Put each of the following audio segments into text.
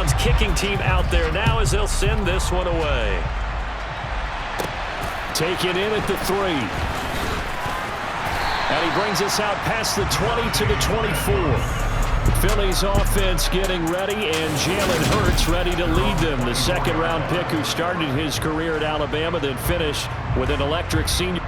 Browns kicking team out there now as they'll send this one away. Take it in at the 3. And he brings us out past the 20 to the 24. Philly's offense getting ready, and Jalen Hurts ready to lead them. The second-round pick who started his career at Alabama, then finished with an electric senior.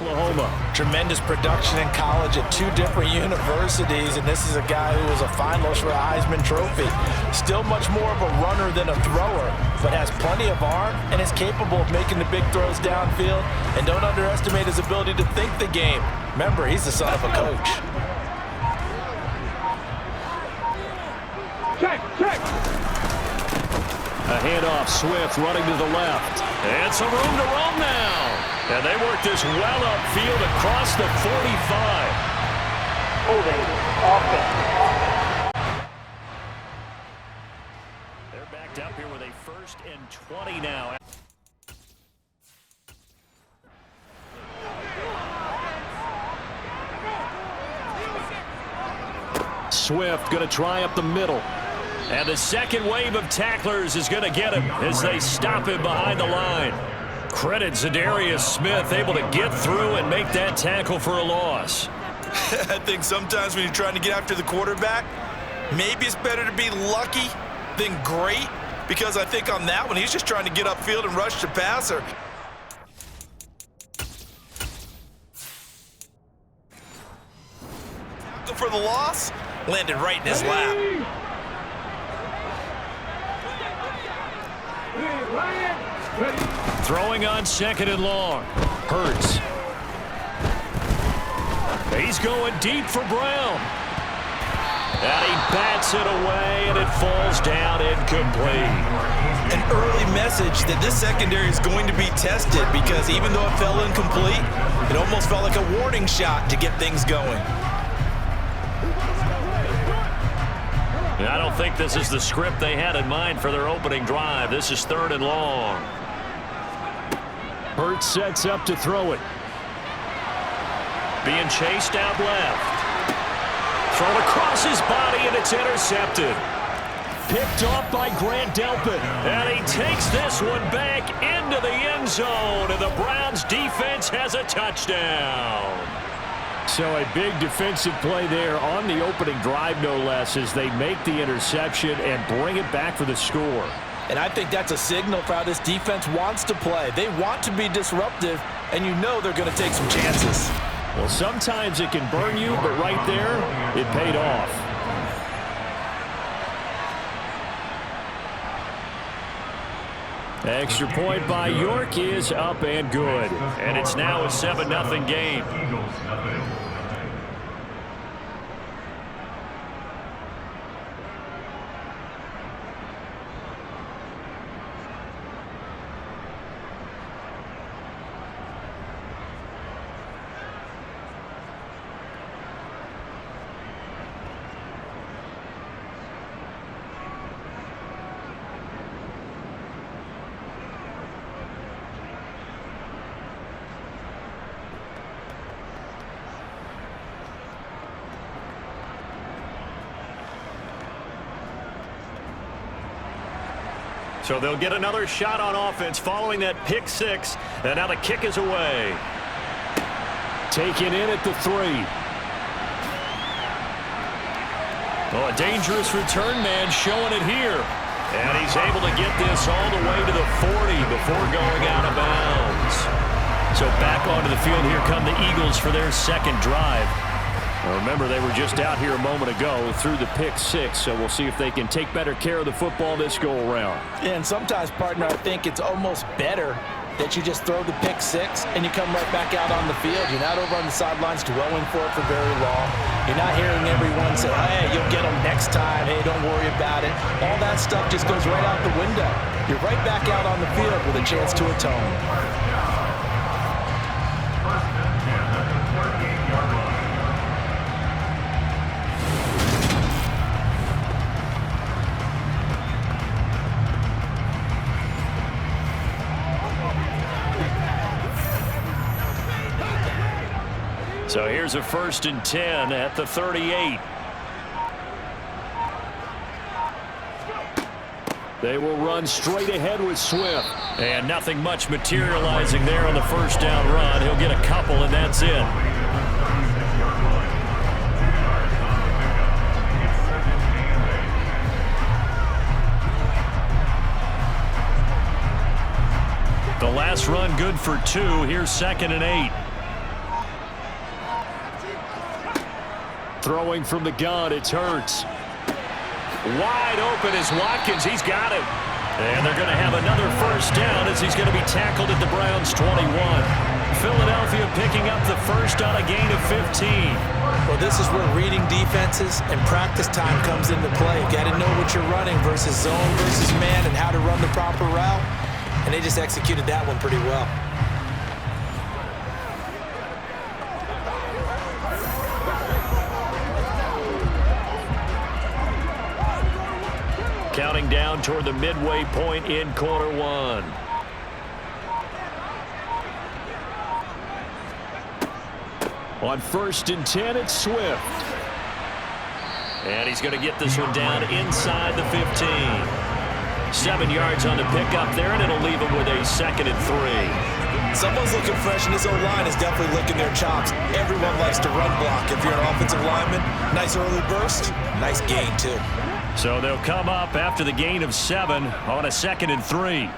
Oklahoma. Tremendous production in college at 2 different universities, and this is a guy who was a finalist for a Heisman Trophy. Still much more of a runner than a thrower, but has plenty of arm and is capable of making the big throws downfield. And don't underestimate his ability to think the game. Remember, he's the son of a coach. Check. A handoff, Swift running to the left. And some room to roam now. And they work this well upfield across the 45. Holding offense. They're backed up here with a 1st and 20 now. Swift going to try up the middle. And the second wave of tacklers is going to get him as they stop him behind the line. Credit Zadarius Smith, able to get through and make that tackle for a loss. I think sometimes when you're trying to get after the quarterback, maybe it's better to be lucky than great, because I think on that one, he's just trying to get upfield and rush the passer. Tackle for the loss, landed right in his lap. Throwing on 2nd and long. Hurts. He's going deep for Brown. And he bats it away, and it falls down incomplete. An early message that this secondary is going to be tested, because even though it fell incomplete, it almost felt like a warning shot to get things going. I don't think this is the script they had in mind for their opening drive. This is 3rd and long. Hurts sets up to throw it. Being chased out left. Thrown across his body, and it's intercepted. Picked off by Grant Delpit. And he takes this one back into the end zone, and the Browns defense has a touchdown. So a big defensive play there on the opening drive, no less, as they make the interception and bring it back for the score. And I think that's a signal for how this defense wants to play. They want to be disruptive, and you know they're going to take some chances. Well, sometimes it can burn you, but right there, it paid off. Extra point by York is up and good. And it's now a 7-0 game. So they'll get another shot on offense following that pick six. And now the kick is away. Taken in at the 3. Oh, a dangerous return man showing it here. And he's able to get this all the way to the 40 before going out of bounds. So back onto the field, here come the Eagles for their second drive. Well, remember, they were just out here a moment ago through the pick six, so we'll see if they can take better care of the football this go-around. And sometimes, partner, I think it's almost better that you just throw the pick six and you come right back out on the field. You're not over on the sidelines dwelling for it for very long. You're not hearing everyone say, hey, you'll get them next time. Hey, don't worry about it. All that stuff just goes right out the window. You're right back out on the field with a chance to atone. So here's a 1st and 10 at the 38. They will run straight ahead with Swift. And nothing much materializing there on the first down run. He'll get a couple, and that's it. The last run good for 2. Here's 2nd and 8. Throwing from the gun, it's Hurts. Wide open is Watkins. He's got it. And they're going to have another first down as he's going to be tackled at the Browns' 21. Philadelphia picking up the first on a gain of 15. Well, this is where reading defenses and practice time comes into play. You got to know what you're running versus zone versus man and how to run the proper route. And they just executed that one pretty well. Counting down toward the midway point in quarter 1. On 1st and 10, it's Swift. And he's going to get this one down inside the 15. 7 yards on the pickup there, and it'll leave him with a 2nd and 3. Someone's looking fresh, and this O-line is definitely licking their chops. Everyone likes to run block. If you're an offensive lineman, nice early burst, nice gain, too. So they'll come up after the gain of 7 on a 2nd and 3.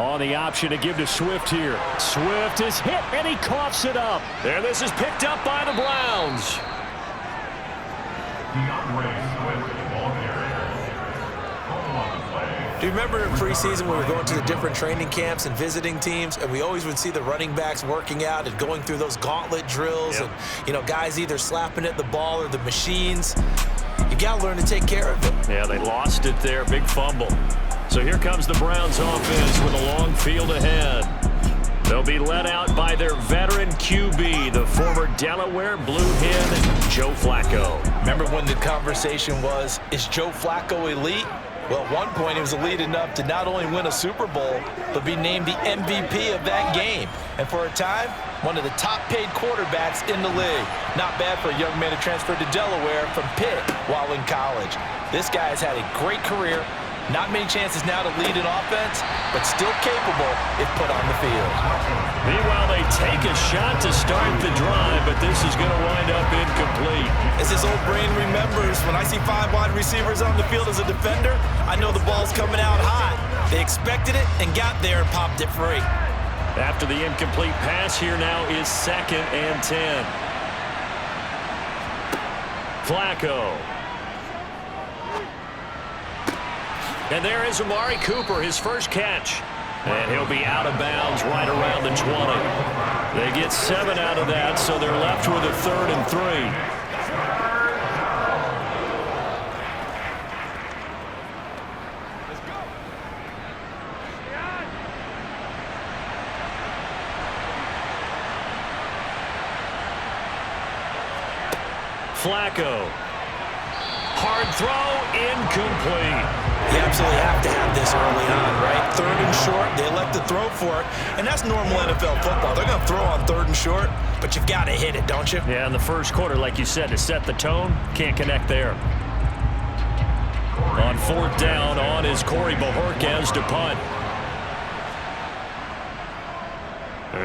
On the option to give to Swift here. Swift is hit, and he coughs it up. And this is picked up by the Browns. Do you remember in preseason when we were going to the different training camps and visiting teams, and we always would see the running backs working out and going through those gauntlet drills, and, you know, guys either slapping at the ball or the machines? You got to learn to take care of it. Yeah, they lost it there. Big fumble. So here comes the Browns offense with a long field ahead. They'll be led out by their veteran QB, the former Delaware Blue Hen, Joe Flacco. Remember when the conversation was, is Joe Flacco elite? Well, at one point, he was elite enough to not only win a Super Bowl, but be named the MVP of that game. And for a time, one of the top-paid quarterbacks in the league. Not bad for a young man who transferred to Delaware from Pitt while in college. This guy has had a great career. Not many chances now to lead an offense, but still capable if put on the field. Meanwhile, they take a shot to start the drive, but this is going to wind up incomplete. As his old brain remembers, when I see 5 wide receivers on the field as a defender, I know the ball's coming out hot. They expected it and got there and popped it free. After the incomplete pass, here now is 2nd and 10. Flacco. And there is Amari Cooper, his first catch. And he'll be out of bounds right around the 20. They get 7 out of that, so they're left with a 3rd and 3. Flacco. Hard throw, incomplete. You absolutely have to have this early on, right? 3rd and short, they elect to throw for it, and that's normal NFL football. They're going to throw on 3rd and short, but you've got to hit it, don't you? Yeah, in the first quarter, like you said, to set the tone, can't connect there. On 4th down, on is Corey Bojorquez to punt.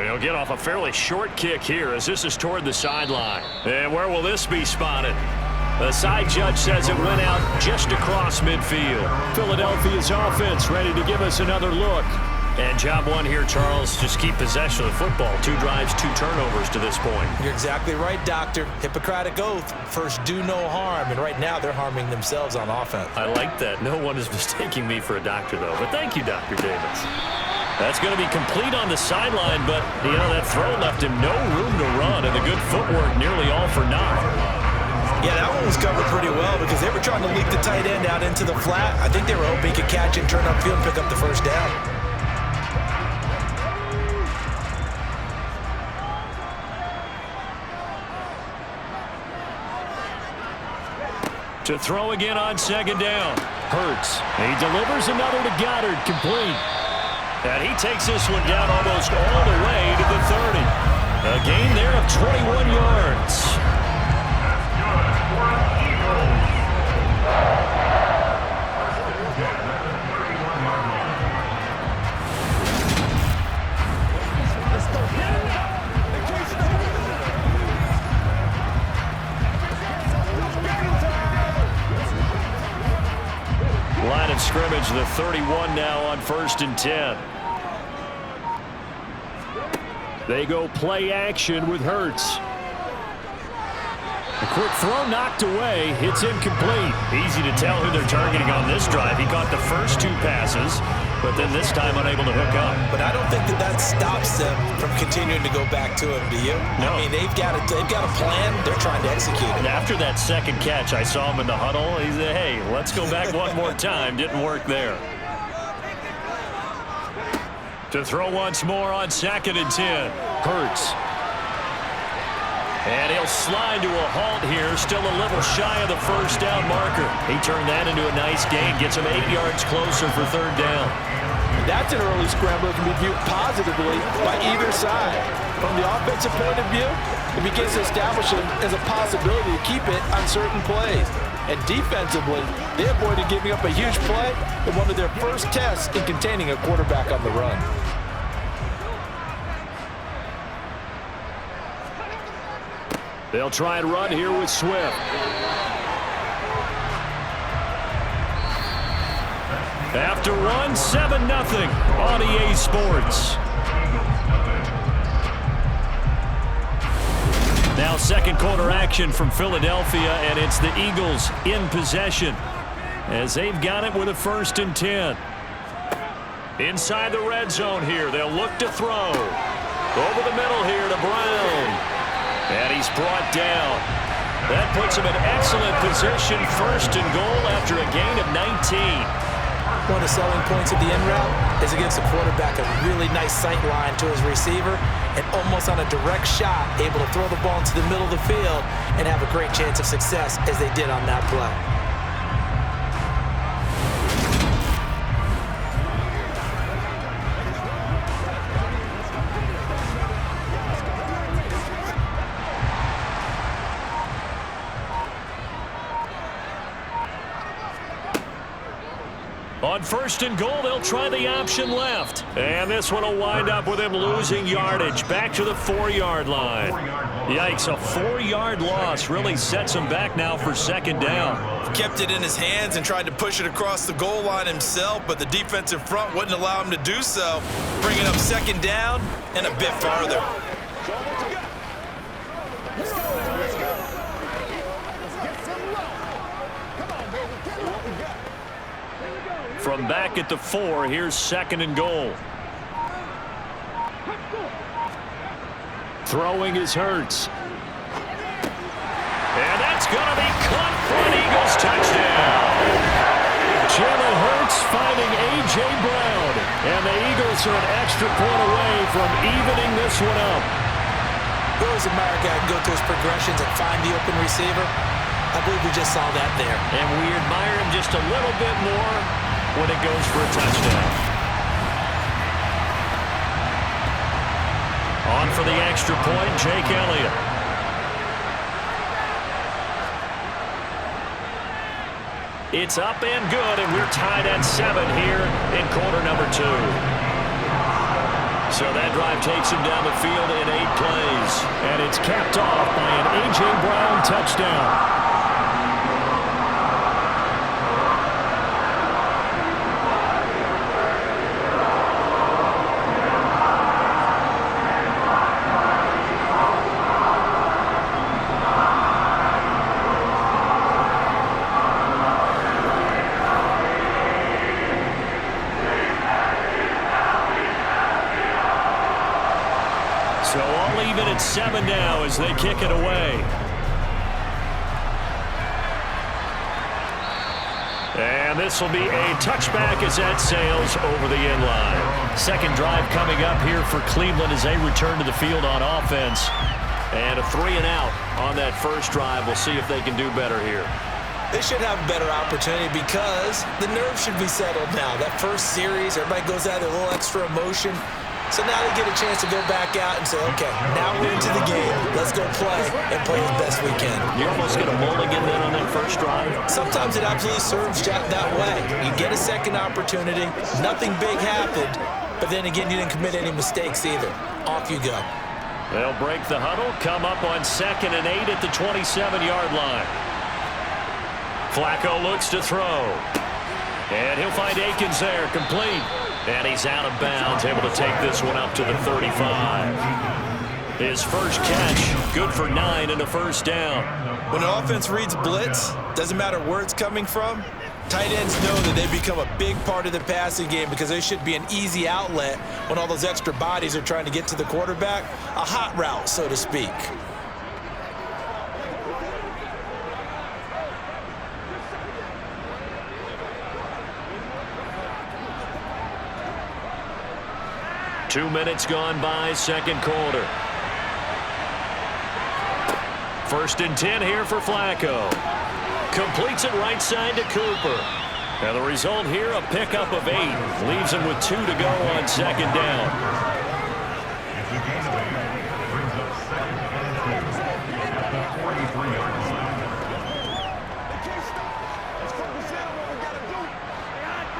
He'll get off a fairly short kick here as this is toward the sideline. And where will this be spotted? The side judge says it went out just across midfield. Philadelphia's offense ready to give us another look. And job one here, Charles, just keep possession of the football. 2 drives, 2 turnovers to this point. You're exactly right, Doctor. Hippocratic oath. First, do no harm. And right now, they're harming themselves on offense. I like that. No one is mistaking me for a doctor, though. But thank you, Dr. Davis. That's going to be complete on the sideline, but, you know, that throw left him no room to run, and the good footwork nearly all for naught. Yeah, that one was covered pretty well because they were trying to leak the tight end out into the flat. I think they were hoping he could catch and turn upfield and pick up the first down. To throw again on 2nd down. Hurts. He delivers another to Goddard, complete. And he takes this one down almost all the way to the 30. A gain there of 21 yards. Line of scrimmage, the 31 now on 1st and 10. They go play action with Hurts. A quick throw knocked away. It's incomplete. Easy to tell who they're targeting on this drive. He caught the first 2 passes, but then this time unable to hook up. But I don't think that stops them from continuing to go back to him, do you? No. I mean, they've got a plan. They're trying to execute it. And after that second catch, I saw him in the huddle. He said, hey, let's go back one more time. Didn't work there. To throw once more on 2nd and 10. Hurts. And he'll slide to a halt here, still a little shy of the first down marker. He turned that into a nice gain, gets him 8 yards closer for 3rd down. That's an early scramble that can be viewed positively by either side. From the offensive point of view, it begins to establish it as a possibility to keep it on certain plays. And defensively, they avoided giving up a huge play in one of their first tests in containing a quarterback on the run. They'll try and run here with Swift. After one, 7-0 on EA Sports. Now 2nd quarter action from Philadelphia, and it's the Eagles in possession as they've got it with a 1st and 10. Inside the red zone here, they'll look to throw. Over the middle here to Brown. And he's brought down. That puts him in excellent position, 1st and goal after a gain of 19. One of the selling points of the end route is it gives the quarterback a really nice sight line to his receiver and almost on a direct shot, able to throw the ball into the middle of the field and have a great chance of success as they did on that play. On 1st and goal, they'll try the option left. And this one will wind up with him losing yardage back to the 4-yard line. Yikes, a 4-yard loss really sets him back now for 2nd down. Kept it in his hands and tried to push it across the goal line himself, but the defensive front wouldn't allow him to do so, bringing up 2nd down and a bit farther. From back at the 4, here's 2nd and goal. Throwing is Hurts. And that's going to be caught for an Eagles touchdown. Jalen Hurts finding A.J. Brown. And the Eagles are an extra point away from evening this one up. Goes a Meyer guy can go through his progressions and find the open receiver. I believe we just saw that there. And we admire him just a little bit more when it goes for a touchdown. On for the extra point, Jake Elliott. It's up and good, and we're tied at 7 here in quarter number 2. So that drive takes him down the field in 8 plays. And it's capped off by an A.J. Brown touchdown. So all even at 7 now as they kick it away. And this will be a touchback as that sails over the end line. Second drive coming up here for Cleveland as they return to the field on offense. And a 3-and-out on that first drive. We'll see if they can do better here. They should have a better opportunity because the nerves should be settled now. That first series, everybody goes out with a little extra emotion. So now they get a chance to go back out and say, okay, now we're into the game. Let's go play and play as best we can. You almost get a mulligan then on that first drive? Sometimes it absolutely serves that way. You get a second opportunity. Nothing big happened. But then again, you didn't commit any mistakes either. Off you go. They'll break the huddle, come up on 2nd and 8 at the 27-yard line. Flacco looks to throw. And he'll find Akins there, complete. And he's out of bounds, able to take this one up to the 35. His first catch, good for 9 and a first down. When an offense reads blitz, doesn't matter where it's coming from, tight ends know that they become a big part of the passing game because they should be an easy outlet when all those extra bodies are trying to get to the quarterback. A hot route, so to speak. Two minutes gone by, second quarter. 1st and 10 here for Flacco. Completes it right side to Cooper. And the result here, a pickup of 8. Leaves him with 2 to go on 2nd down.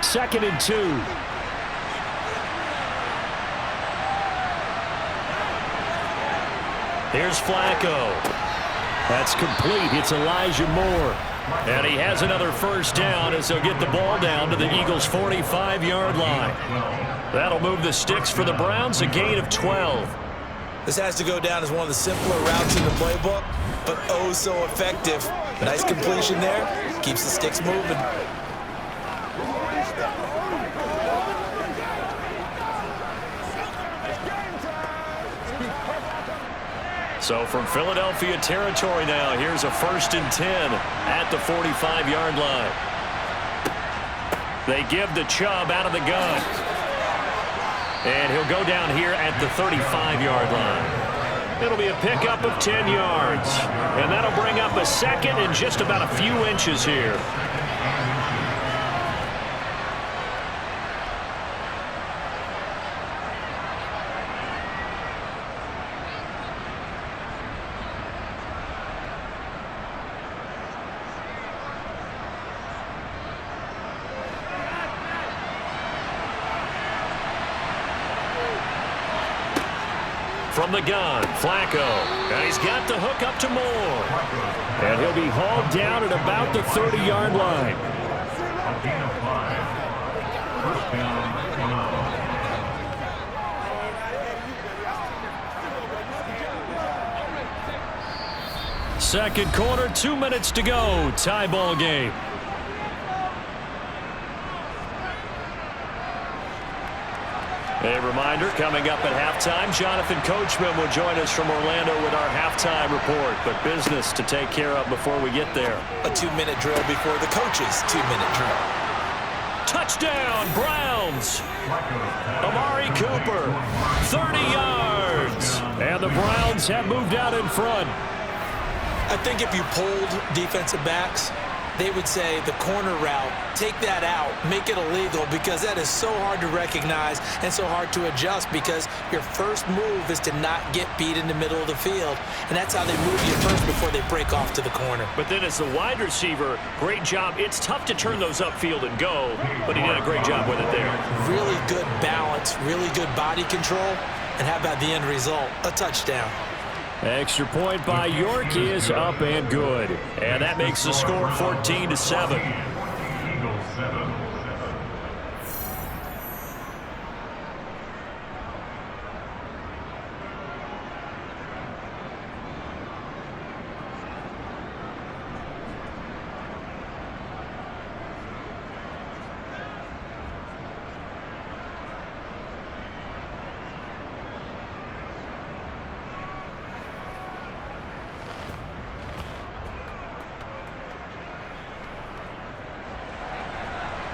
Second and 2. Here's Flacco. That's complete. It's Elijah Moore. And he has another first down as they'll get the ball down to the Eagles' 45-yard line. That'll move the sticks for the Browns, a gain of 12. This has to go down as one of the simpler routes in the playbook, but oh so effective. Nice completion there. Keeps the sticks moving. So from Philadelphia territory now, here's a 1st and 10 at the 45-yard line. They give the Chubb out of the gun. And he'll go down here at the 35-yard line. It'll be a pickup of 10 yards. And that'll bring up a second and just about a few inches here. From the gun, Flacco. And he's got the hook up to Moore. And he'll be hauled down at about the 30-yard line. Second quarter, 2 minutes to go. Tie ball game. A reminder, coming up at halftime, Jonathan Coachman will join us from Orlando with our halftime report. But business to take care of before we get there. A 2-minute drill before the coach's 2-minute drill. Touchdown, Browns. Amari Cooper, 30 yards. And the Browns have moved out in front. I think if you pulled defensive backs, they would say the corner route, take that out, make it illegal, because that is so hard to recognize and so hard to adjust, because your first move is to not get beat in the middle of the field, and that's how they move you first before they break off to the corner. But then as the wide receiver, great job. It's tough to turn those upfield and go, but he did a great job with it there. Really good balance, really good body control, and how about the end result? A touchdown. Extra point by York is up and good. And that makes the score 14-7.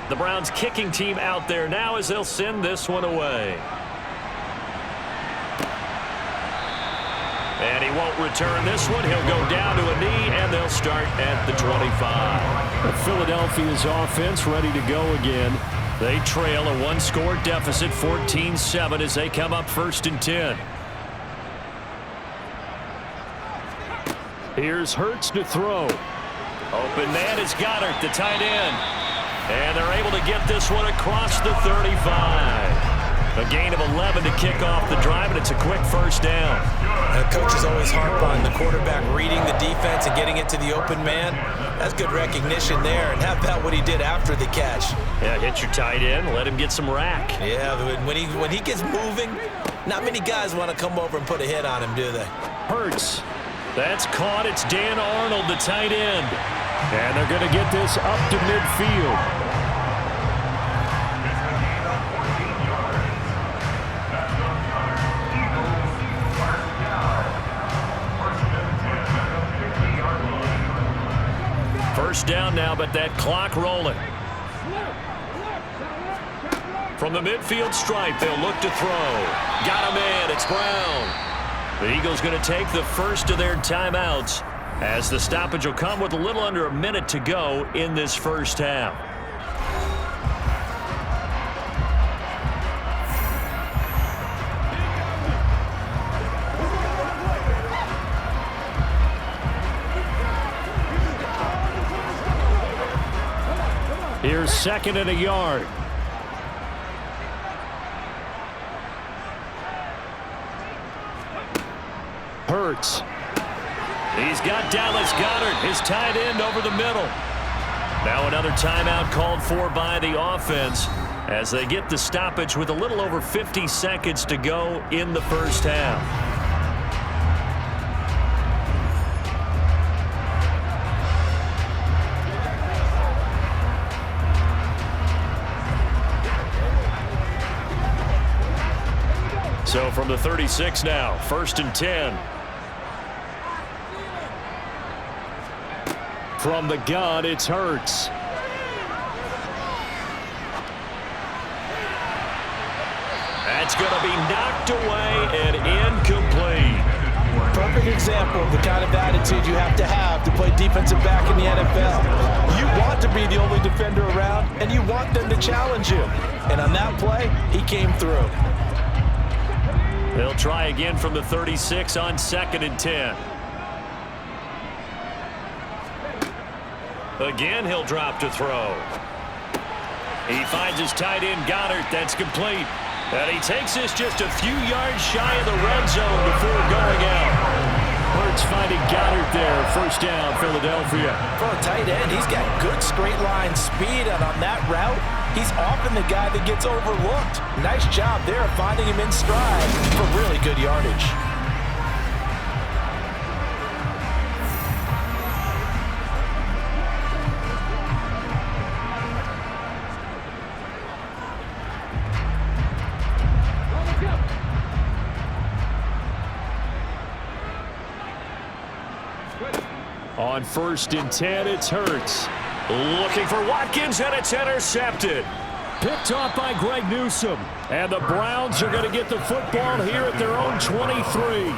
The Browns kicking team out there now as they'll send this one away. And he won't return this one. He'll go down to a knee, and they'll start at the 25. Philadelphia's offense ready to go again. They trail a one-score deficit, 14-7, as they come up 1st and 10. Here's Hurts to throw. Open man is Goddard, the tight end. And they're able to get this one across the 35. A gain of 11 to kick off the drive, and it's a quick first down. Coaches always harp on the quarterback reading the defense and getting it to the open man. That's good recognition there. And how about what he did after the catch? Yeah, hit your tight end, let him get some rack. Yeah, when he gets moving, not many guys want to come over and put a hit on him, do they? Hurts. That's caught. It's Dan Arnold, the tight end. And they're going to get this up to midfield. First down now, but that clock rolling. From the midfield stripe, they'll look to throw. Got him in. It's Brown. The Eagles going to take the first of their timeouts, as the stoppage will come with a little under a minute to go in this first half. Here's 2nd and a yard. Hurts. He's got Dallas Goedert, his tight end, over the middle. Now another timeout called for by the offense as they get the stoppage with a little over 50 seconds to go in the first half. So from the 36 now, 1st and 10. From the gun, it's Hurts. That's going to be knocked away and incomplete. Perfect example of the kind of attitude you have to play defensive back in the NFL. You want to be the only defender around, and you want them to challenge you. And on that play, he came through. They'll try again from the 36 on 2nd and 10. Again, he'll drop to throw. He finds his tight end, Goddard. That's complete. And he takes this just a few yards shy of the red zone before going out. Hurts finding Goddard there. First down, Philadelphia. For a tight end, he's got good straight line speed, and on that route, he's often the guy that gets overlooked. Nice job there finding him in stride for really good yardage. On 1st and 10, it's Hurts. Looking for Watkins, and it's intercepted. Picked off by Greg Newsome. And the Browns are going to get the football here at their own 23.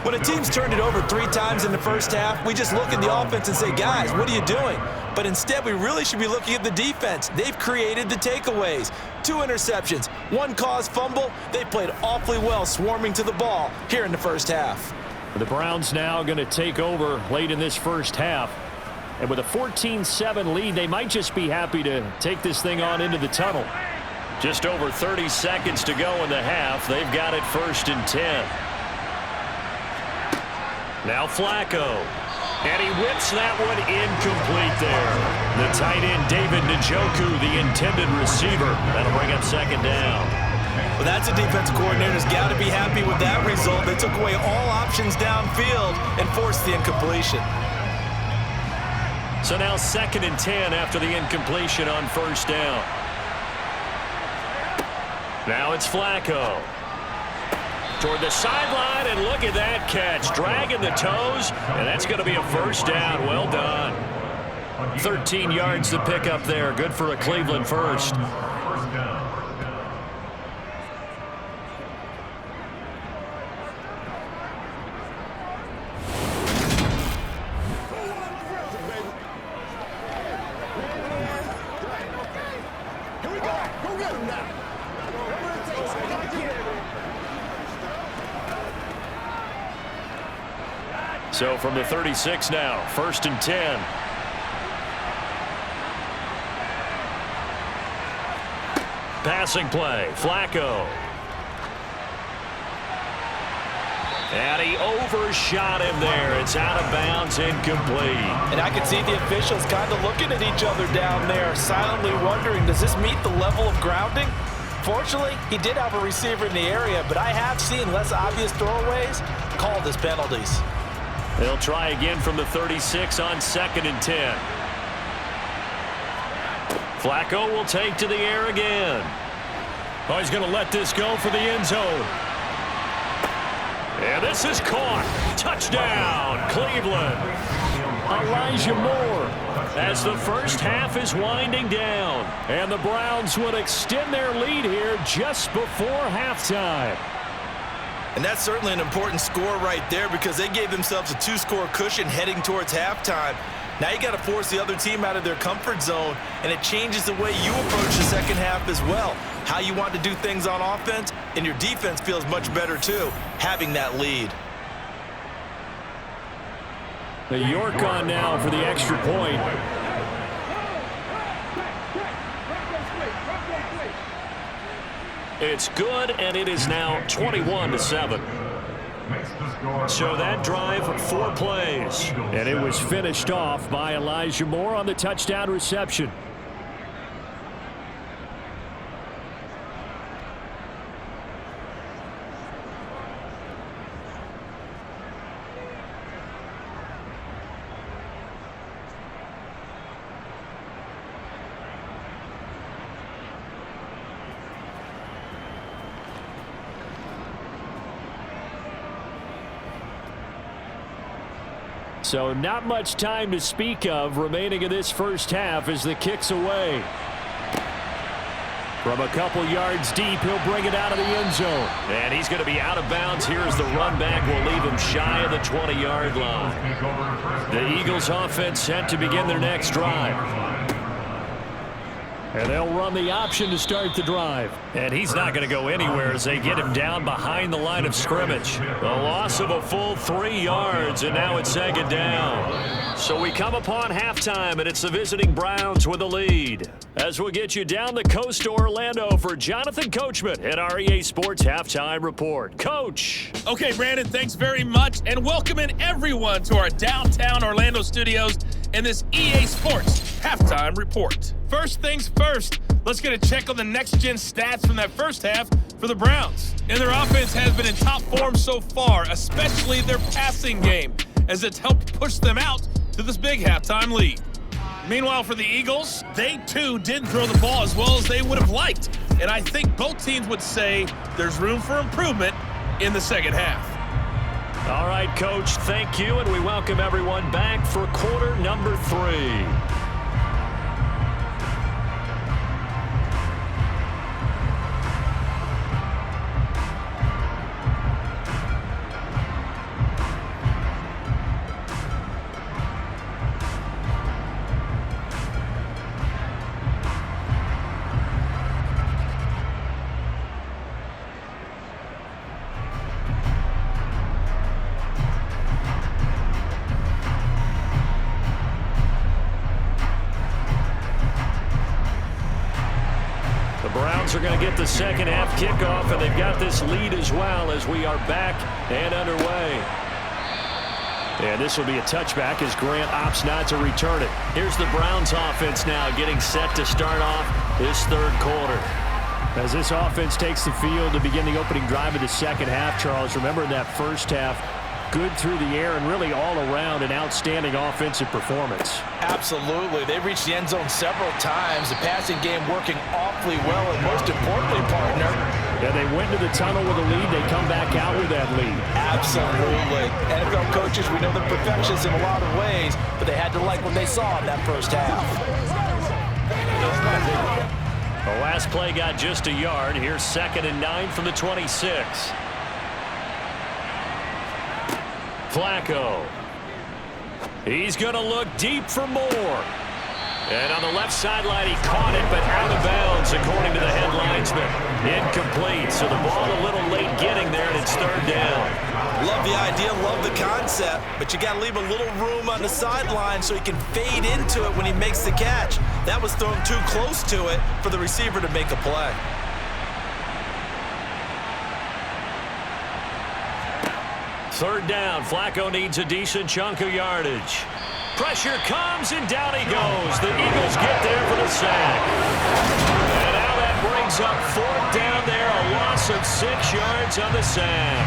When a team's turned it over 3 times in the first half, we just look at the offense and say, guys, what are you doing? But instead, we really should be looking at the defense. They've created the takeaways. 2 interceptions, 1 caused fumble. They played awfully well swarming to the ball here in the first half. The Browns now going to take over late in this first half. And with a 14-7 lead, they might just be happy to take this thing on into the tunnel. Just over 30 seconds to go in the half. They've got it 1st and 10. Now Flacco. And he whips that one incomplete there. The tight end, David Njoku, the intended receiver. That'll bring up 2nd down. Well, that's a defensive coordinator's got to be happy with that result. They took away all options downfield and forced the incompletion. So now 2nd and 10 after the incompletion on 1st down. Now it's Flacco. Toward the sideline, and look at that catch. Dragging the toes, and that's going to be a 1st down. Well done. 13 yards to pick up there. Good for a Cleveland first. So from the 36 now, 1st and 10. Passing play, Flacco. And he overshot him there. It's out of bounds, incomplete. And I can see the officials kind of looking at each other down there, silently wondering, does this meet the level of grounding? Fortunately, he did have a receiver in the area, but I have seen less obvious throwaways called as penalties. They'll try again from the 36 on 2nd and 10. Flacco will take to the air again. Oh, he's going to let this go for the end zone. And this is caught. Touchdown, Cleveland. Elijah Moore as the first half is winding down. And the Browns would extend their lead here just before halftime. And that's certainly an important score right there because they gave themselves a 2-score cushion heading towards halftime. Now you got to force the other team out of their comfort zone, and it changes the way you approach the second half as well. How you want to do things on offense, and your defense feels much better too, having that lead. The York on now for the extra point. It's good, and it is now 21-7. So that drive, 4 plays. And it was finished off by Elijah Moore on the touchdown reception. So not much time to speak of remaining in this first half as the kick's away. From a couple yards deep, he'll bring it out of the end zone. And he's going to be out of bounds here as the run back will leave him shy of the 20-yard line. The Eagles offense set to begin their next drive. And they'll run the option to start the drive. And he's not going to go anywhere as they get him down behind the line of scrimmage. A loss of a full 3 yards, and now it's 2nd down. So we come upon halftime, and it's the visiting Browns with the lead. As we'll get you down the coast to Orlando for Jonathan Coachman at our EA Sports Halftime Report. Coach. Okay, Brandon, thanks very much, and welcome in everyone to our downtown Orlando studios in this EA Sports Halftime Report. First things first, let's get a check on the next-gen stats from that first half for the Browns. And their offense has been in top form so far, especially their passing game, as it's helped push them out to this big halftime lead. Meanwhile, for the Eagles, they too didn't throw the ball as well as they would have liked. And I think both teams would say there's room for improvement in the second half. All right, Coach, thank you, and we welcome everyone back for quarter number 3. Browns are going to get the second half kickoff, and they've got this lead as well as we are back and underway. And this will be a touchback as Grant opts not to return it. Here's the Browns offense now getting set to start off this third quarter. As this offense takes the field to begin the opening drive of the second half, Charles, remember in that first half, good through the air and really all around an outstanding offensive performance. Absolutely. They reached the end zone several times. The passing game working awfully well, and most importantly, partner, yeah, they went to the tunnel with a lead. They come back out with that lead. Absolutely. NFL coaches, we know they're perfectionists in a lot of ways, but they had to like what they saw in that first half. The last play got just a yard. Here's 2nd and 9 from the 26. Flacco. He's going to look deep for more. And on the left sideline, he caught it, but out of bounds, according to the head linesman. Incomplete, so the ball a little late getting there, and it's 3rd down. Love the idea, love the concept, but you got to leave a little room on the sideline so he can fade into it when he makes the catch. That was thrown too close to it for the receiver to make a play. Third down. Flacco needs a decent chunk of yardage. Pressure comes, and down he goes. The Eagles get there for the sack. And now that brings up 4th down there, a loss of 6 yards on the sack.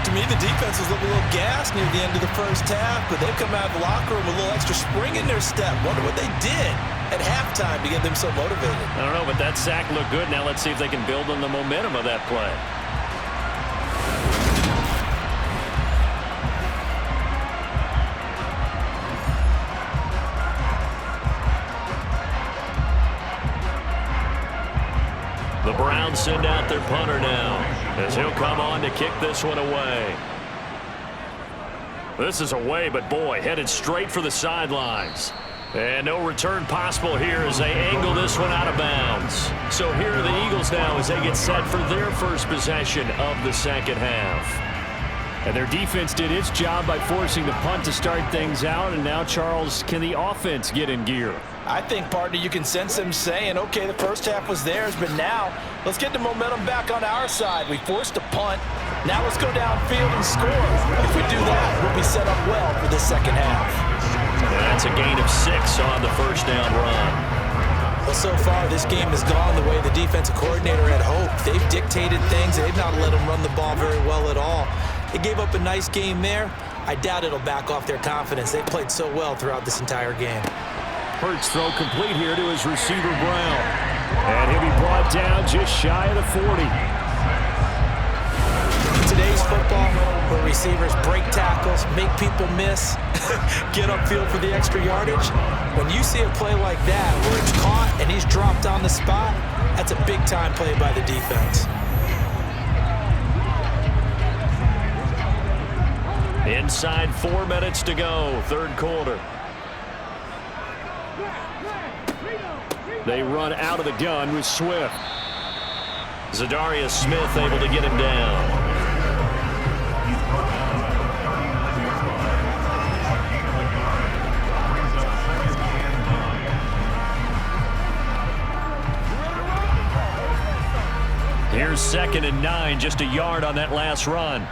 To me, the defense was looking a little gassed near the end of the first half, but they've come out of the locker room with a little extra spring in their step. Wonder what they did at halftime to get them so motivated. I don't know, but that sack looked good. Now let's see if they can build on the momentum of that play. The Browns send out their punter now as he'll come on to kick this one away. This is away, but boy, headed straight for the sidelines. And no return possible here as they angle this one out of bounds. So here are the Eagles now as they get set for their first possession of the second half. And their defense did its job by forcing the punt to start things out. And now, Charles, can the offense get in gear? I think, partner, you can sense them saying, okay, the first half was theirs, but now let's get the momentum back on our side. We forced a punt. Now let's go downfield and score. If we do that, we'll be set up well for the second half. And that's a gain of 6 on the first down run. Well, so far, this game has gone the way the defensive coordinator had hoped. They've dictated things. They've not let them run the ball very well at all. They gave up a nice game there. I doubt it'll back off their confidence. They've played so well throughout this entire game. Hurts throw complete here to his receiver, Brown. And he'll be brought down just shy of the 40. In today's football, where receivers break tackles, make people miss, get upfield for the extra yardage, when you see a play like that where it's caught and he's dropped on the spot, that's a big-time play by the defense. Inside 4 minutes to go, third quarter. They run out of the gun with Swift. Zadarius Smith able to get him down. Here's 2nd and 9, just a yard on that last run.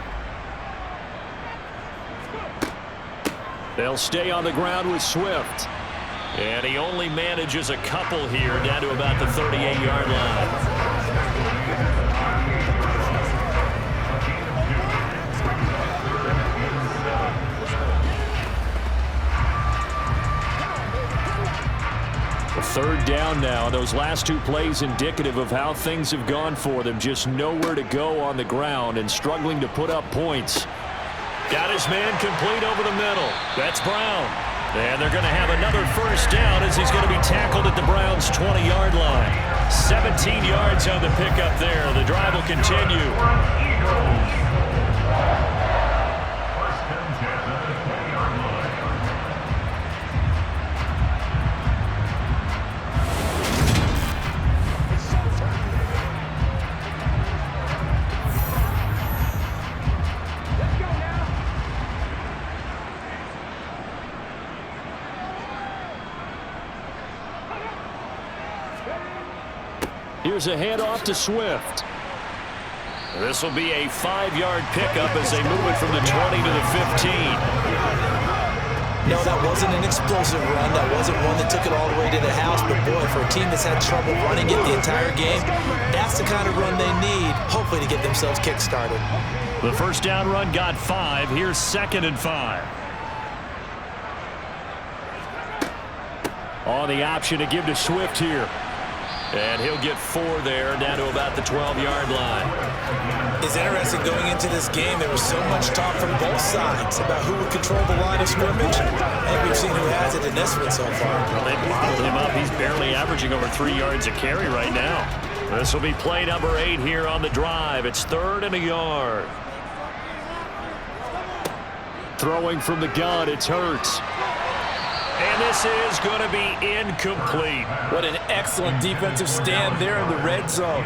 They'll stay on the ground with Swift. And he only manages a couple here down to about the 38-yard line. Third down now. Those last 2 plays indicative of how things have gone for them. Just nowhere to go on the ground and struggling to put up points. Got his man complete over the middle. That's Brown. And they're going to have another first down as he's going to be tackled at the Browns' 20-yard line. 17 yards on the pickup there. The drive will continue. Here's a handoff to Swift. This will be a 5-yard pickup as they move it from the 20 to the 15. No, that wasn't an explosive run. That wasn't one that took it all the way to the house. But, boy, for a team that's had trouble running it the entire game, that's the kind of run they need, hopefully, to get themselves kick-started. The first down run got 5. Here's 2nd and 5. On the option to give to Swift here. And he'll get 4 there, down to about the 12-yard line. It's interesting going into this game. There was so much talk from both sides about who would control the line of scrimmage. And we've seen who has it in this one so far. Well, they bottled him up. He's barely averaging over 3 yards a carry right now. This will be play number 8 here on the drive. It's 3rd and a yard. Throwing from the gun, it's Hurts. And this is going to be incomplete. What an excellent defensive stand there in the red zone.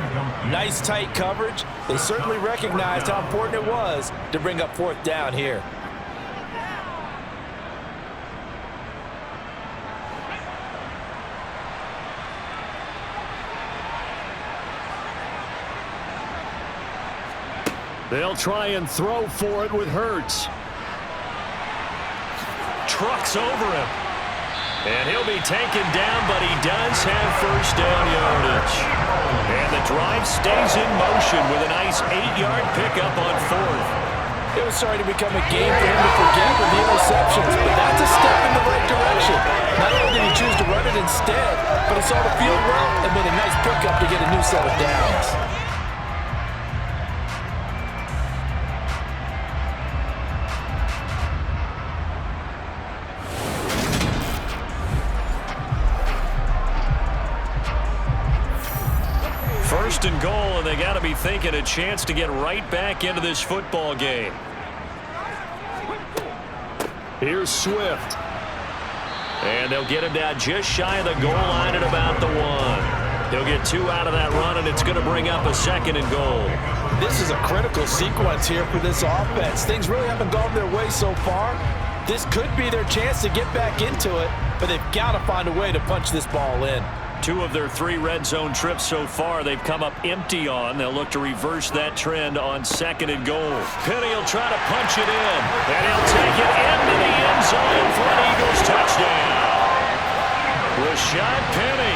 Nice tight coverage. They certainly recognized how important it was to bring up 4th down here. They'll try and throw for it with Hurts. Trucks over him. And he'll be taken down, but he does have first down yardage. And the drive stays in motion with a nice 8-yard pickup on 4th. It was starting to become a game for him to forget with the interceptions, but that's a step in the right direction. Not only did he choose to run it instead, but he saw the field well and made a nice pickup to get a new set of downs. First and goal, and they got to be thinking a chance to get right back into this football game. Here's Swift. And they'll get him down just shy of the goal line at about the 1. He'll get 2 out of that run, and it's going to bring up a 2nd and goal. This is a critical sequence here for this offense. Things really haven't gone their way so far. This could be their chance to get back into it, but they've got to find a way to punch this ball in. 2 of their 3 red zone trips so far they've come up empty on. They'll look to reverse that trend on 2nd and goal. Penny will try to punch it in, and he'll take it into the end zone for an Eagles touchdown. Rashad Penny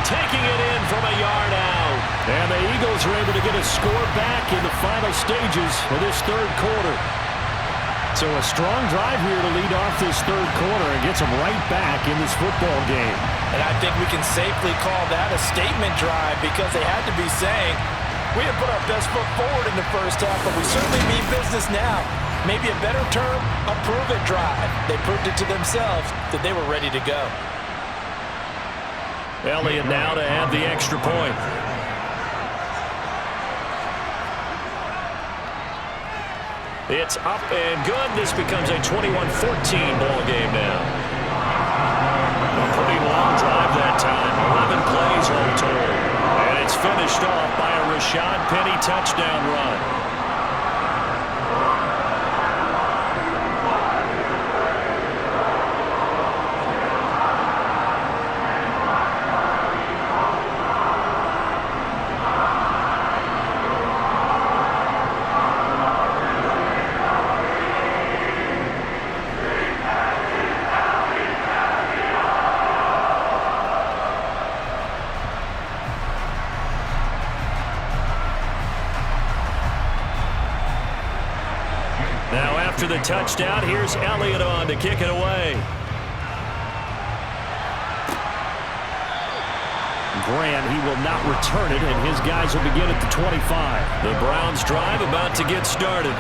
taking it in from a yard out. And the Eagles are able to get a score back in the final stages of this 3rd quarter. So a strong drive here to lead off this 3rd quarter and gets them right back in this football game. And I think we can safely call that a statement drive because they had to be saying, we have put our best foot forward in the first half, but we certainly mean business now. Maybe a better term, a prove-it drive. They proved it to themselves that they were ready to go. Elliott now to add the extra point. It's up and good. This becomes a 21-14 ball game now. A pretty long drive that time. 11 plays all told. And it's finished off by a Rashad Penny touchdown run. After the touchdown, here's Elliott on to kick it away. Grant, he will not return it, and his guys will begin at the 25. The Browns drive about to get started.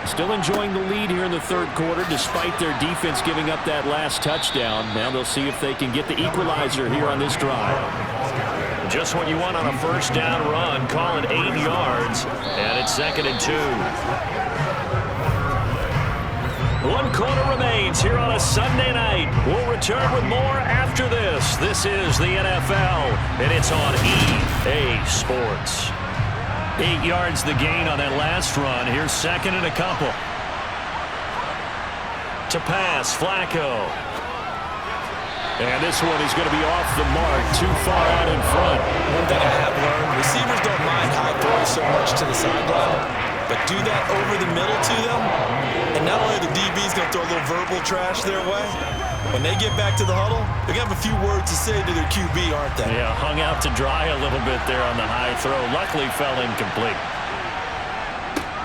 Still enjoying the lead here in the 3rd quarter, despite their defense giving up that last touchdown. Now they'll see if they can get the equalizer here on this drive. Just what you want on a first down run. Call it 8 yards, and it's 2nd and 2. 1 quarter remains here on a Sunday night. We'll return with more after this. This is the NFL, and it's on EA Sports. 8 yards the gain on that last run. Here's 2nd and a couple. To pass, Flacco. And this one is going to be off the mark, too far out in front. One thing I have learned, receivers don't mind high throws so much to the sideline, but do that over the middle to them, and not only are the DBs going to throw a little verbal trash their way, when they get back to the huddle, they're going to have a few words to say to their QB, aren't they? Yeah, hung out to dry a little bit there on the high throw. Luckily fell incomplete.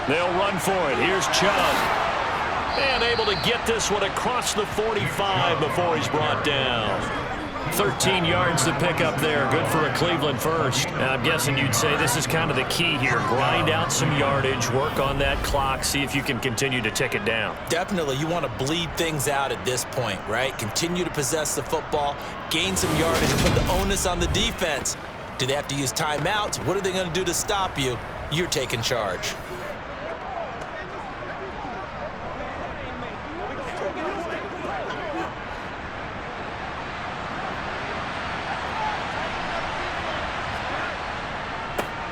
They'll run for it. Here's Chubb. And able to get this one across the 45 before he's brought down. 13 yards to pick up there. Good for a Cleveland first. And I'm guessing you'd say this is kind of the key here. Grind out some yardage, work on that clock, see if you can continue to tick it down. Definitely. You want to bleed things out at this point, right? Continue to possess the football, gain some yardage, and put the onus on the defense. Do they have to use timeouts? What are they going to do to stop you? You're taking charge.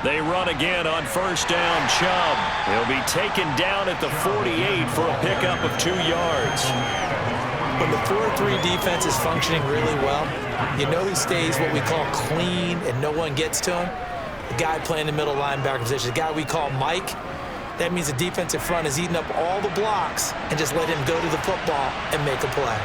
They run again on first down. Chubb. He'll be taken down at the 48 for a pickup of 2 yards. When the 4-3 defense is functioning really well, you know who stays what we call clean and no one gets to him? The guy playing the middle linebacker position, the guy we call Mike. That means the defensive front is eating up all the blocks and just let him go to the football and make a play.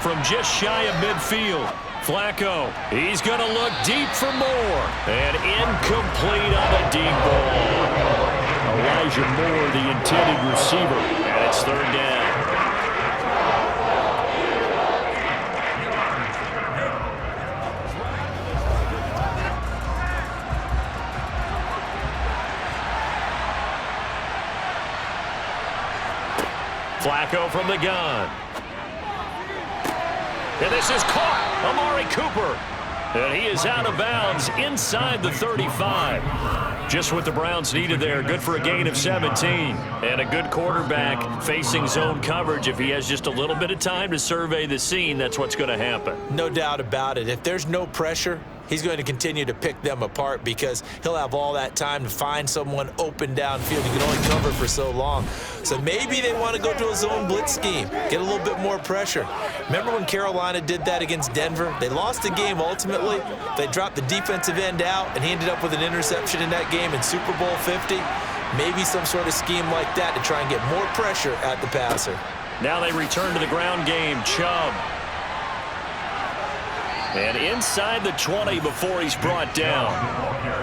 From just shy of midfield, Flacco, he's going to look deep for more. And incomplete on a deep ball. Elijah Moore, the intended receiver, and it's third down. Flacco from the gun. And this is caught. Amari Cooper. And he is out of bounds inside the 35. Just what the Browns needed there. Good for a gain of 17. And a good quarterback facing zone coverage. If he has just a little bit of time to survey the scene, that's what's going to happen. No doubt about it. If there's no pressure, he's going to continue to pick them apart because he'll have all that time to find someone open downfield. He can only cover for so long. So maybe they want to go to a zone blitz scheme, get a little bit more pressure. Remember when Carolina did that against Denver? They lost the game ultimately. They dropped the defensive end out, and he ended up with an interception in that game in Super Bowl 50. Maybe some sort of scheme like that to try and get more pressure at the passer. Now they return to the ground game. Chubb. And inside the 20 before he's brought down.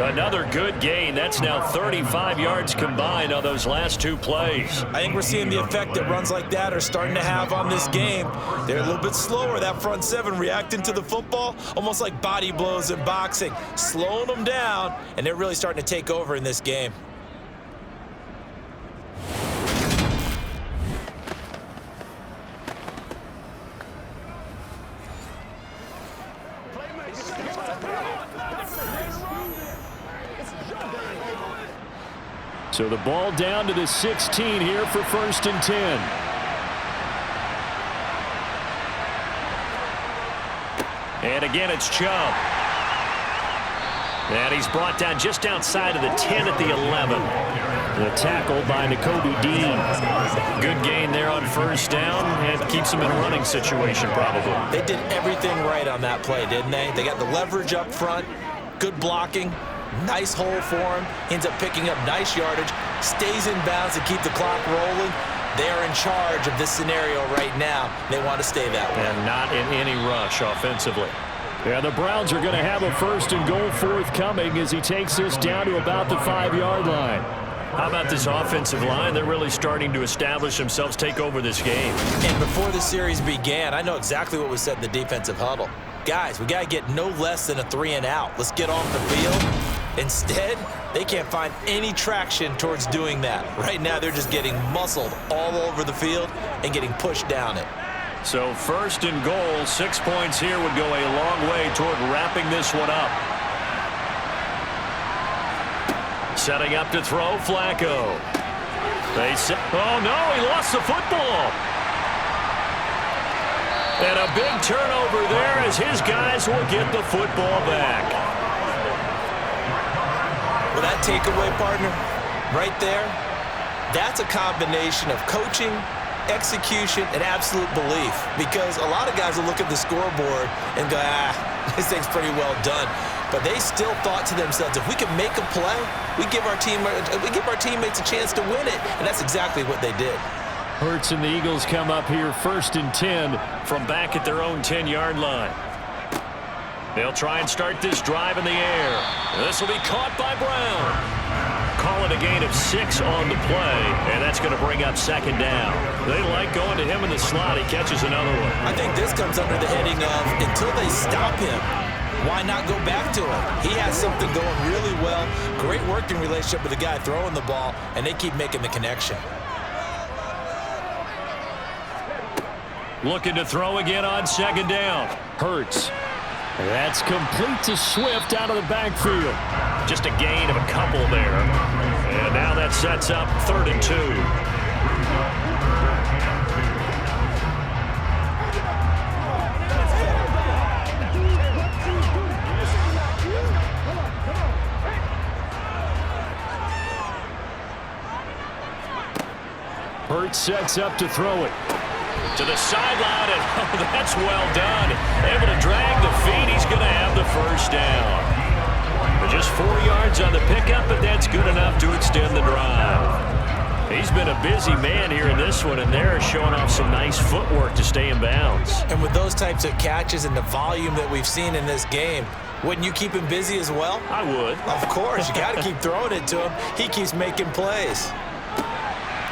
Another good gain. That's now 35 yards combined on those last 2 plays. I think we're seeing the effect that runs like that are starting to have on this game. They're a little bit slower, that front seven reacting to the football, almost like body blows in boxing, slowing them down, and they're really starting to take over in this game. So the ball down to the 16 here for 1st and 10. And again, it's Chubb. And he's brought down just outside of the 10 at the 11. The tackle by Nakobe Dean. Good gain there on first down and keeps him in a running situation probably. They did everything right on that play, didn't they? They got the leverage up front, good blocking. Nice hole for him. Ends up picking up nice yardage. Stays in bounds to keep the clock rolling. They are in charge of this scenario right now. They want to stay that way. And not in any rush offensively. Yeah, the Browns are going to have a 1st and goal forthcoming as he takes this down to about the 5-yard line. How about this offensive line? They're really starting to establish themselves, take over this game. And before the series began, I know exactly what was said in the defensive huddle. Guys, we got to get no less than a 3-and-out. Let's get off the field. Instead, they can't find any traction towards doing that. Right now, they're just getting muscled all over the field and getting pushed down it. So 1st and goal, 6 points here would go a long way toward wrapping this one up. Setting up to throw, Flacco. Oh no, he lost the football. And a big turnover there as his guys will get the football back. Well, that takeaway, partner, right there, that's a combination of coaching execution, and absolute belief. Because a lot of guys will look at the scoreboard and go, this thing's pretty well done. But they still thought to themselves, if we can make a play, we give our teammates a chance to win it. And that's exactly what they did. Hurts and the Eagles come up here 1st and 10 from back at their own 10-yard line. They'll try and start this drive in the air. This will be caught by Brown. Call it a gain of 6 on the play, and that's going to bring up 2nd down. They like going to him in the slot. He catches another one. I think this comes under the heading of until they stop him, why not go back to him? He has something going really well. Great working relationship with the guy throwing the ball, and they keep making the connection. Looking to throw again on 2nd down. Hurts. That's complete to Swift out of the backfield. Just a gain of a couple there. And now that sets up 3rd and 2. Hurts sets up to throw it. To the sideline, and that's well done. Able to drag the feet. He's going to have the 1st down. Just 4 yards on the pickup, but that's good enough to extend the drive. He's been a busy man here in this one, and they're showing off some nice footwork to stay in bounds. And with those types of catches and the volume that we've seen in this game, wouldn't you keep him busy as well? I would. Of course. You got to keep throwing it to him. He keeps making plays.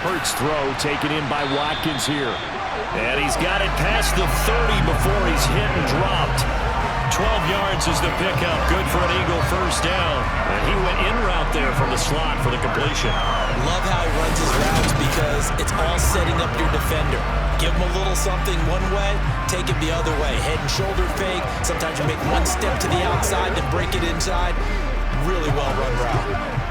Hurts throw taken in by Watkins here. And he's got it past the 30 before he's hit and dropped. 12 yards is the pickup. Good for an Eagle 1st down. And he went in route there from the slot for the completion. Love how he runs his routes because it's all setting up your defender. Give him a little something one way, take it the other way. Head and shoulder fake. Sometimes you make one step to the outside, then break it inside. Really well run route.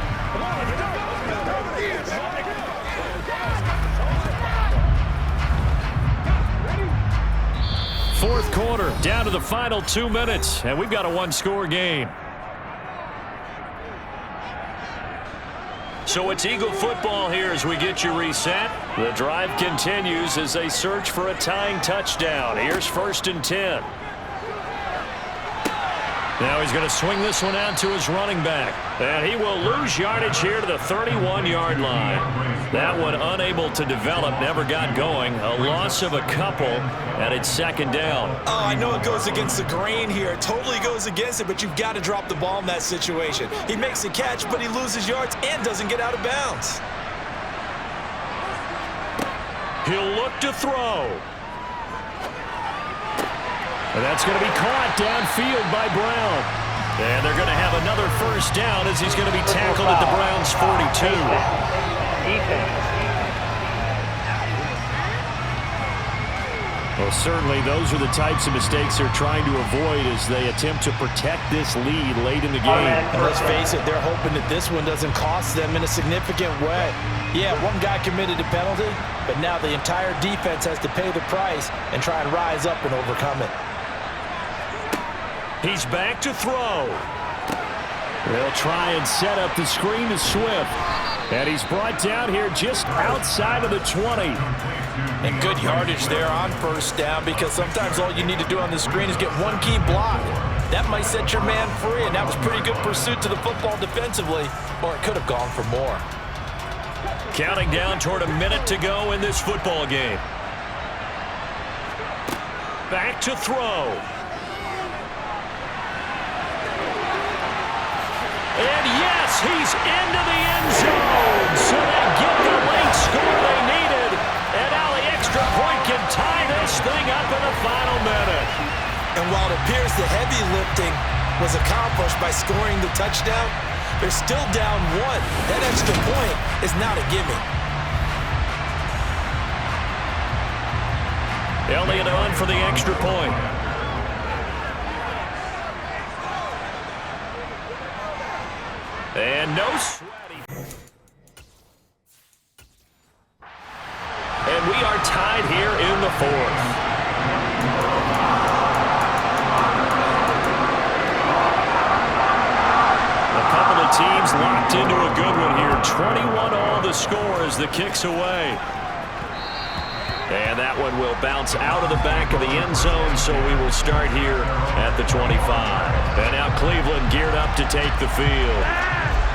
4th quarter, down to the final 2 minutes, and we've got a 1-score game. So it's Eagle football here as we get you reset. The drive continues as they search for a tying touchdown. Here's 1st and 10. Now he's going to swing this one out to his running back. And he will lose yardage here to the 31-yard line. That one unable to develop, never got going. A loss of a couple, and it's 2nd down. Oh, I know it goes against the grain here. It totally goes against it, but you've got to drop the ball in that situation. He makes a catch, but he loses yards and doesn't get out of bounds. He'll look to throw. And that's going to be caught downfield by Brown. And they're going to have another 1st down as he's going to be tackled at the Browns' 42. Well, certainly those are the types of mistakes they're trying to avoid as they attempt to protect this lead late in the game. And let's face it, they're hoping that this one doesn't cost them in a significant way. Yeah, one guy committed a penalty, but now the entire defense has to pay the price and try and rise up and overcome it. He's back to throw. They'll try and set up the screen to Swift. And he's brought down here just outside of the 20. And good yardage there on 1st down because sometimes all you need to do on the screen is get one key block. That might set your man free, and that was pretty good pursuit to the football defensively, or it could have gone for more. Counting down toward a minute to go in this football game. Back to throw. And yes, he's into the end zone. So they get the late score they needed. And now the extra point can tie this thing up in the final minute. And while it appears the heavy lifting was accomplished by scoring the touchdown, they're still down 1. That extra point is not a gimme. Elliott on for the extra point. And no sweaty. And we are tied here in the 4th. A couple of teams locked into a good one here. 21 all the score as the kick's away. And that one will bounce out of the back of the end zone, so we will start here at the 25. And now Cleveland geared up to take the field.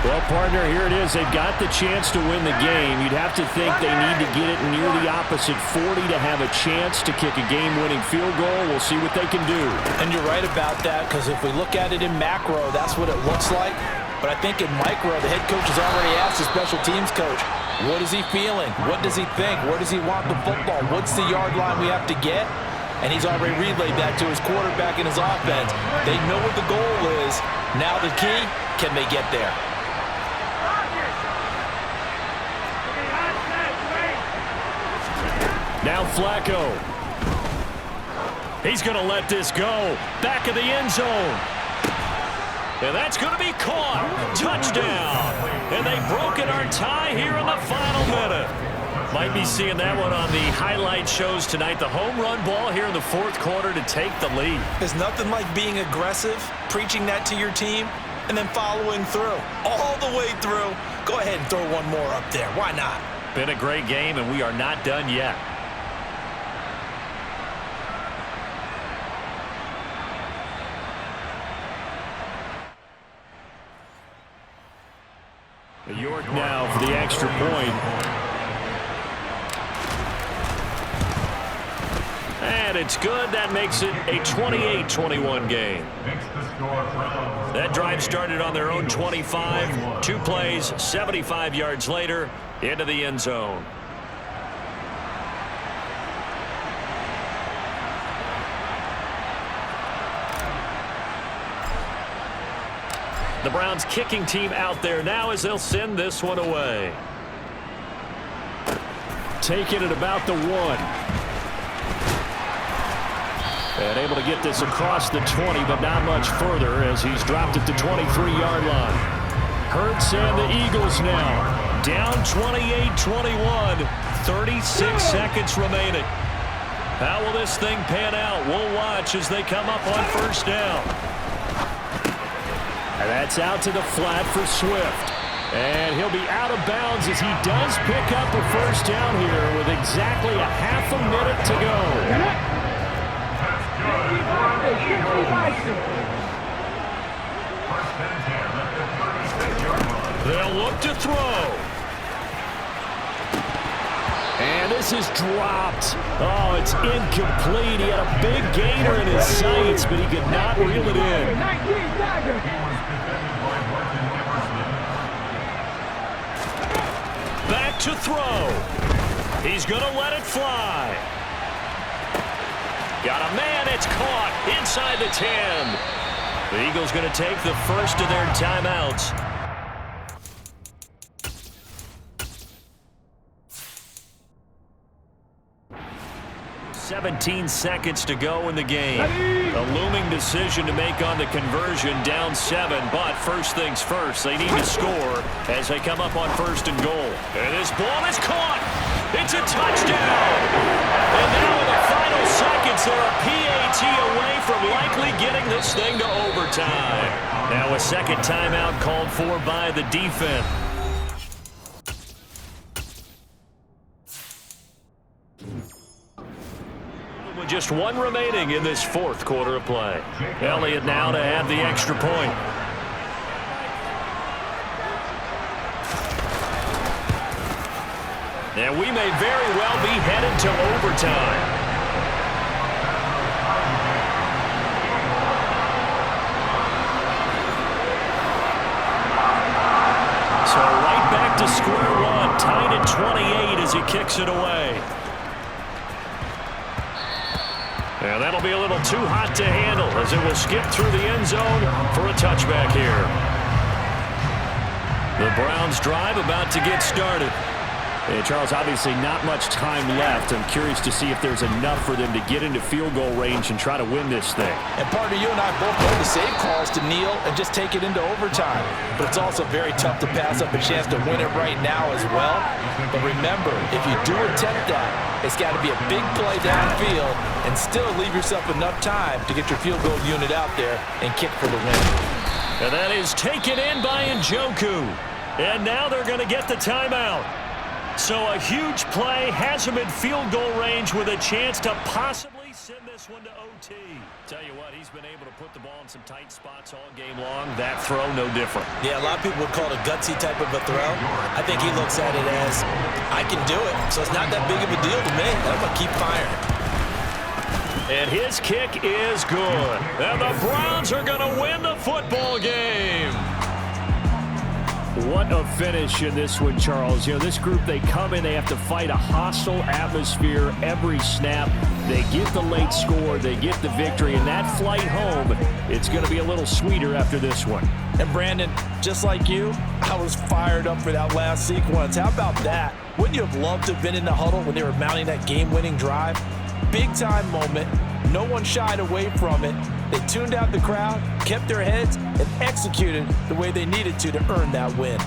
Well, partner, here it is. They've got the chance to win the game. You'd have to think they need to get it near the opposite 40 to have a chance to kick a game-winning field goal. We'll see what they can do. And you're right about that, because if we look at it in macro, that's what it looks like. But I think in micro, the head coach has already asked the special teams coach, what is he feeling? What does he think? Where does he want the football? What's the yard line we have to get? And he's already relayed that to his quarterback and his offense. They know what the goal is. Now the key, can they get there? Now Flacco. He's going to let this go. Back of the end zone. And that's going to be caught. Touchdown. And they've broken our tie here in the final minute. Might be seeing that one on the highlight shows tonight. The home run ball here in the fourth quarter to take the lead. There's nothing like being aggressive, preaching that to your team, and then following through. All the way through. Go ahead and throw one more up there. Why not? Been a great game, and we are not done yet. York now for the extra point. And it's good. That makes it a 28-21 game. That drive started on their own 25. 2 plays, 75 yards later, into the end zone. The Browns kicking team out there now as they'll send this one away. Taking it about the 1. And able to get this across the 20, but not much further as he's dropped it to 23-yard line. Hurts and the Eagles now. Down 28-21. 36 seconds remaining. How will this thing pan out? We'll watch as they come up on first down. And that's out to the flat for Swift. And he'll be out of bounds as he does pick up a first down here with exactly a half a minute to go. They'll look to throw. And this is dropped. Oh, it's incomplete. He had a big gainer in his sights, but he could not reel it in. Back to throw. He's going to let it fly. Got a man. It's caught inside the 10. The Eagles going to take the first of their timeouts. 17 seconds to go in the game. A looming decision to make on the conversion, down 7, but first things first, they need to score as they come up on first and goal. And this ball is caught. It's a touchdown. And now in the final seconds, they're a PAT away from likely getting this thing to overtime. Now a second timeout called for by the defense. With just 1 remaining in this fourth quarter of play. Elliott now to have the extra point. And we may very well be headed to overtime. So right back to square one, tied at 28 as he kicks it away. And that'll be a little too hot to handle as it will skip through the end zone for a touchback here. The Browns drive about to get started. Hey, Charles, obviously not much time left. I'm curious to see if there's enough for them to get into field goal range and try to win this thing. And partner, you and I both know the save calls to kneel and just take it into overtime. But it's also very tough to pass up a chance to win it right now as well. But remember, if you do attempt that, it's got to be a big play downfield and still leave yourself enough time to get your field goal unit out there and kick for the win. And that is taken in by Njoku. And now they're going to get the timeout. So a huge play has him in field goal range with a chance to possibly send this one to OT. Tell you what, he's been able to put the ball in some tight spots all game long. That throw, no different. Yeah, a lot of people would call it a gutsy type of a throw. I think he looks at it as, I can do it, so it's not that big of a deal to me. I'm going to keep firing. And his kick is good. And the Browns are going to win the football game. What a finish in this one, Charles. You know, this group, they come in, they have to fight a hostile atmosphere every snap. They get the late score, they get the victory, and that flight home, it's going to be a little sweeter after this one. And Brandon, just like you, I was fired up for that last sequence. How about that? Wouldn't you have loved to have been in the huddle when they were mounting that game-winning drive? Big-time moment. No one shied away from it. They tuned out the crowd, kept their heads, and executed the way they needed to earn that win.